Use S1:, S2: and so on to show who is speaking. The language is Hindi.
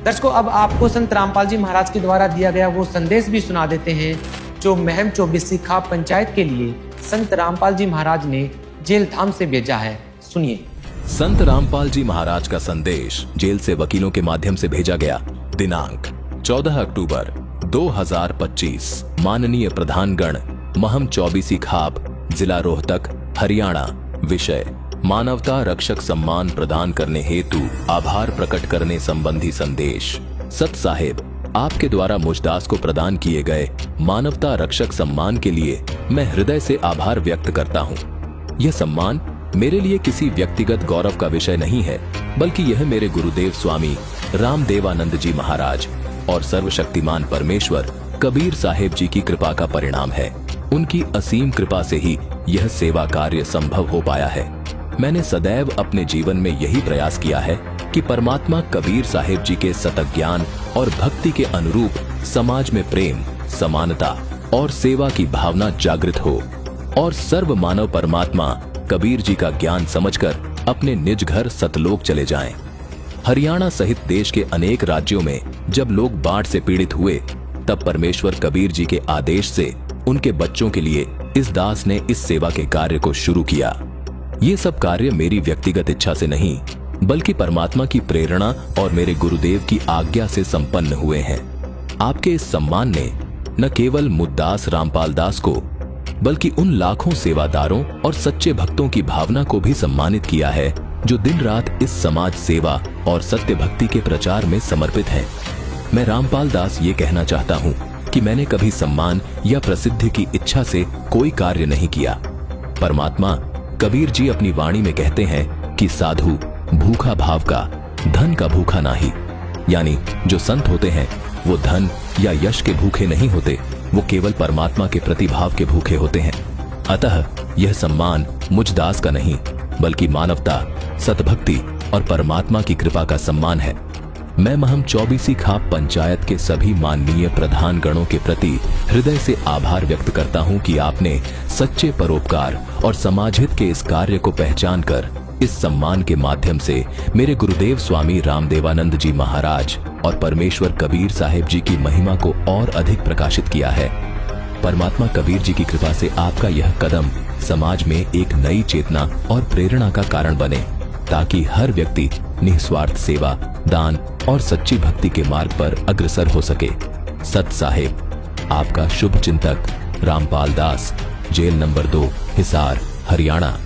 S1: दर्शकों, अब आपको संत रामपाल जी महाराज के द्वारा दिया गया वो संदेश भी सुना देते हैं जो महम 24 खाप पंचायत के लिए संत रामपाल जी महाराज ने जेल धाम से भेजा है। सुनिए।
S2: संत रामपाल जी महाराज का संदेश जेल से वकीलों के माध्यम से भेजा गया। दिनांक 14 अक्टूबर 2025। माननीय प्रधानगण, महम 24 खाप, जिला रोहतक, हरियाणा। विषय: मानवता रक्षक सम्मान प्रदान करने हेतु आभार प्रकट करने संबंधी संदेश। सत साहेब, आपके द्वारा मुझदास को प्रदान किए गए मानवता रक्षक सम्मान के लिए मैं हृदय से आभार व्यक्त करता हूँ। यह सम्मान मेरे लिए किसी व्यक्तिगत गौरव का विषय नहीं है, बल्कि यह मेरे गुरुदेव स्वामी रामदेवानंद जी महाराज और सर्वशक्तिमान परमेश्वर कबीर साहेब जी की कृपा का परिणाम है। उनकी असीम कृपा से ही यह सेवा कार्य संभव हो पाया है। मैंने सदैव अपने जीवन में यही प्रयास किया है कि परमात्मा कबीर साहेब जी के सतत ज्ञान और भक्ति के अनुरूप समाज में प्रेम, समानता और सेवा की भावना जागृत हो और सर्व मानव परमात्मा कबीर जी का ज्ञान समझकर अपने निज घर सतलोक चले जाएं। हरियाणा सहित देश के अनेक राज्यों में जब लोग बाढ़ से पीड़ित हुए, तब परमेश्वर कबीर जी के आदेश से उनके बच्चों के लिए इस दास ने इस सेवा के कार्य को शुरू किया। ये सब कार्य मेरी व्यक्तिगत इच्छा से नहीं, बल्कि परमात्मा की प्रेरणा और मेरे गुरुदेव की आज्ञा से संपन्न हुए हैं। आपके इस सम्मान ने न केवल मुद्दास रामपाल दास को, बल्कि उन लाखों सेवादारों और सच्चे भक्तों की भावना को भी सम्मानित किया है जो दिन रात इस समाज सेवा और सत्य भक्ति के प्रचार में समर्पित हैं। मैं रामपाल दास ये कहना चाहता हूँ कि मैंने कभी सम्मान या प्रसिद्धि की इच्छा से कोई कार्य नहीं किया। परमात्मा कबीर जी अपनी वाणी में कहते हैं कि साधु भूखा भाव का, धन का भूखा नाही। यानी जो संत होते हैं वो धन या यश के भूखे नहीं होते, वो केवल परमात्मा के प्रति भाव के भूखे होते हैं। अतः यह सम्मान मुझ दास का नहीं, बल्कि मानवता, सतभक्ति और परमात्मा की कृपा का सम्मान है। मैं महम 24 खाप पंचायत के सभी माननीय प्रधान गणों के प्रति हृदय से आभार व्यक्त करता हूं कि आपने सच्चे परोपकार और समाजहित के इस कार्य को पहचान कर इस सम्मान के माध्यम से मेरे गुरुदेव स्वामी रामदेवानंद जी महाराज और परमेश्वर कबीर साहेब जी की महिमा को और अधिक प्रकाशित किया है। परमात्मा कबीर जी की कृपा से आपका यह कदम समाज में एक नई चेतना और प्रेरणा का कारण बने, ताकि हर व्यक्ति निस्वार्थ सेवा, दान और सच्ची भक्ति के मार्ग पर अग्रसर हो सके। सत साहेब, आपका शुभ चिंतक रामपाल दास, जेल नंबर 2, हिसार, हरियाणा।